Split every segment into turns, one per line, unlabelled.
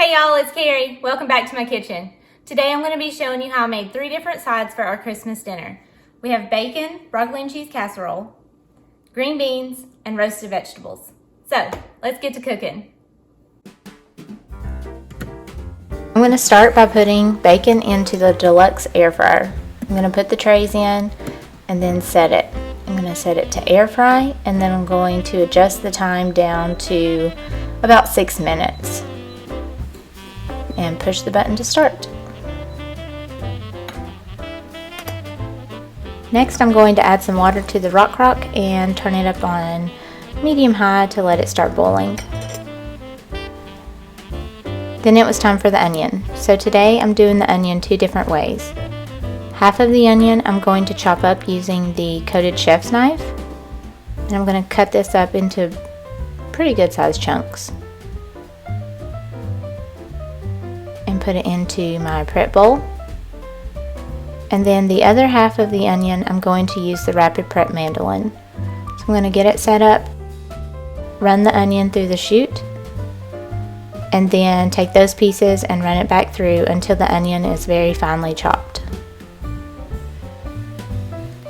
Hey y'all, it's Carrie. Welcome back to my kitchen. Today I'm going to be showing you how I made 3 different sides for our Christmas dinner. We have bacon, broccoli and cheese casserole, green beans, and roasted vegetables. So, let's get to cooking. I'm going to start by putting bacon into the Deluxe Air Fryer. I'm going to put the trays in and then set it. I'm going to set it to air fry, and then I'm going to adjust the time down to about 6 minutes. And push the button to start. Next, I'm going to add some water to the Rockcrok and turn it up on medium-high to let it start boiling. Then it was time for the onion. So today I'm doing the onion 2 different ways. Half of the onion I'm going to chop up using the coated chef's knife, and I'm going to cut this up into pretty good sized chunks. And put it into my prep bowl. And then the other half of the onion I'm going to use the rapid prep mandoline. So I'm going to get it set up, run the onion through the chute, and then take those pieces and run it back through until the onion is very finely chopped.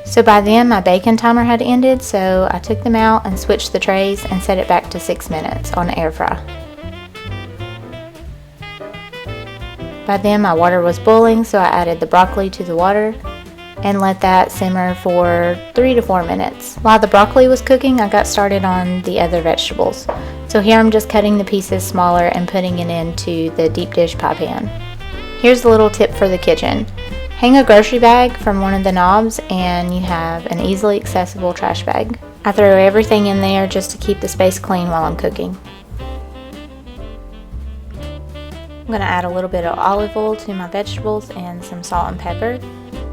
So by then my bacon timer had ended, so I took them out and switched the trays and set it back to 6 minutes on air fry. By then my water was boiling, so I added the broccoli to the water and let that simmer for 3 to 4 minutes. While the broccoli was cooking, I got started on the other vegetables. So here I'm just cutting the pieces smaller and putting it into the deep dish pie pan. Here's a little tip for the kitchen. Hang a grocery bag from one of the knobs and you have an easily accessible trash bag. I throw everything in there just to keep the space clean while I'm cooking. I'm going to add a little bit of olive oil to my vegetables and some salt and pepper,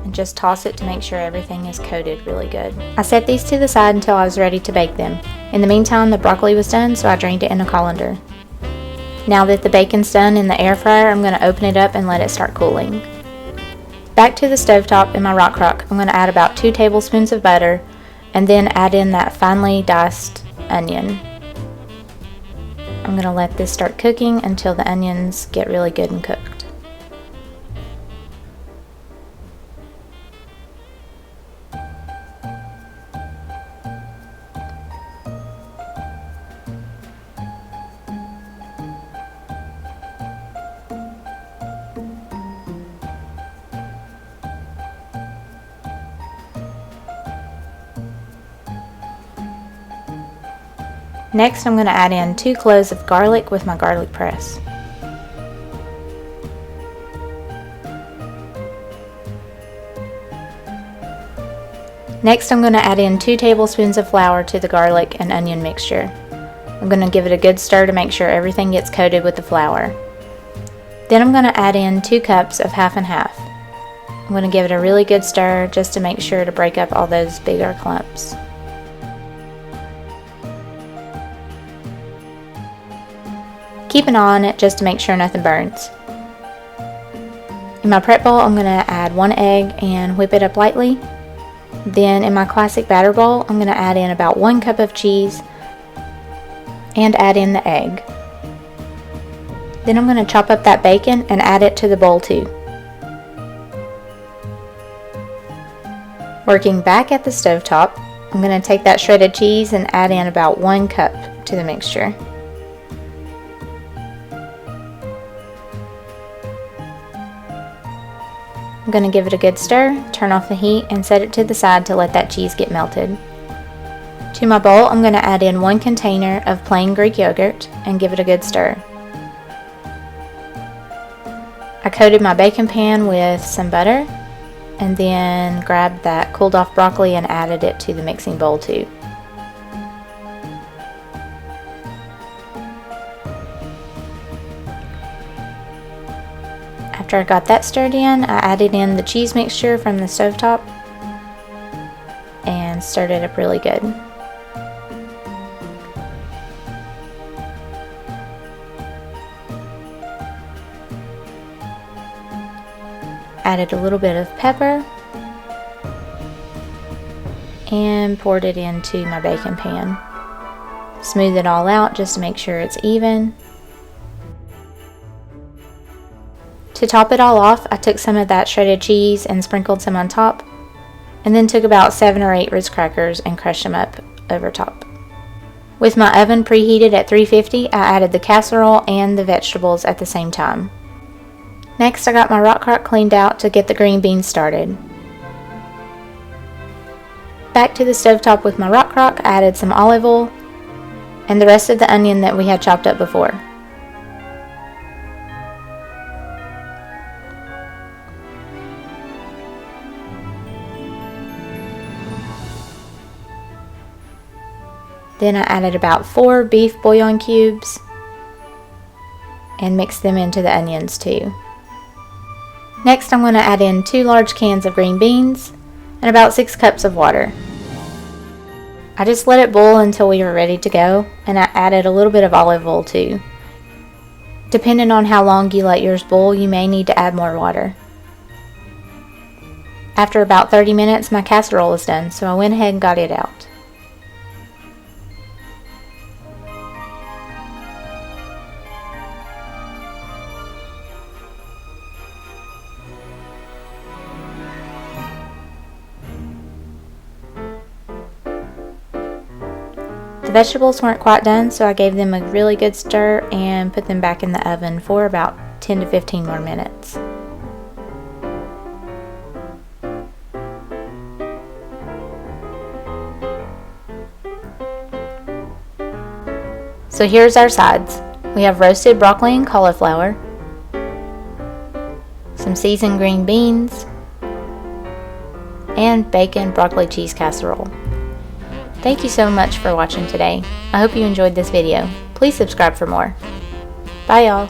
and just toss it to make sure everything is coated really good. I set these to the side until I was ready to bake them. In the meantime, the broccoli was done, so I drained it in a colander. Now that the bacon's done in the air fryer, I'm going to open it up and let it start cooling. Back to the stovetop in my Rockcrok, I'm going to add about 2 tablespoons of butter and then add in that finely diced onion. I'm going to let this start cooking until the onions get really good and cooked. Next, I'm going to add in 2 cloves of garlic with my garlic press. Next, I'm going to add in 2 tablespoons of flour to the garlic and onion mixture. I'm going to give it a good stir to make sure everything gets coated with the flour. Then I'm going to add in 2 cups of half and half. I'm going to give it a really good stir just to make sure to break up all those bigger clumps. Keep an eye on it just to make sure nothing burns. In my prep bowl, I'm going to add 1 egg and whip it up lightly. Then in my classic batter bowl, I'm going to add in about 1 cup of cheese and add in the egg. Then I'm going to chop up that bacon and add it to the bowl too. Working back at the stovetop, I'm going to take that shredded cheese and add in about 1 cup to the mixture. I'm going to give it a good stir, turn off the heat, and set it to the side to let that cheese get melted. To my bowl, I'm going to add in 1 container of plain Greek yogurt and give it a good stir. I coated my bacon pan with some butter and then grabbed that cooled off broccoli and added it to the mixing bowl too. After I got that stirred in, I added in the cheese mixture from the stovetop and stirred it up really good. Added a little bit of pepper and poured it into my baking pan. Smooth it all out just to make sure it's even. To top it all off, I took some of that shredded cheese and sprinkled some on top, and then took about 7 or 8 Ritz crackers and crushed them up over top. With my oven preheated at 350, I added the casserole and the vegetables at the same time. Next, I got my Rockcrok cleaned out to get the green beans started. Back to the stovetop with my Rockcrok, I added some olive oil and the rest of the onion that we had chopped up before. Then I added about 4 beef bouillon cubes and mixed them into the onions too. Next, I'm going to add in 2 large cans of green beans and about 6 cups of water. I just let it boil until we were ready to go, and I added a little bit of olive oil too. Depending on how long you let yours boil, you may need to add more water. After about 30 minutes, my casserole was done, so I went ahead and got it out. The vegetables weren't quite done, so I gave them a really good stir and put them back in the oven for about 10 to 15 more minutes. So here's our sides. We have roasted broccoli and cauliflower, some seasoned green beans, and bacon broccoli cheese casserole. Thank you so much for watching today. I hope you enjoyed this video. Please subscribe for more. Bye y'all.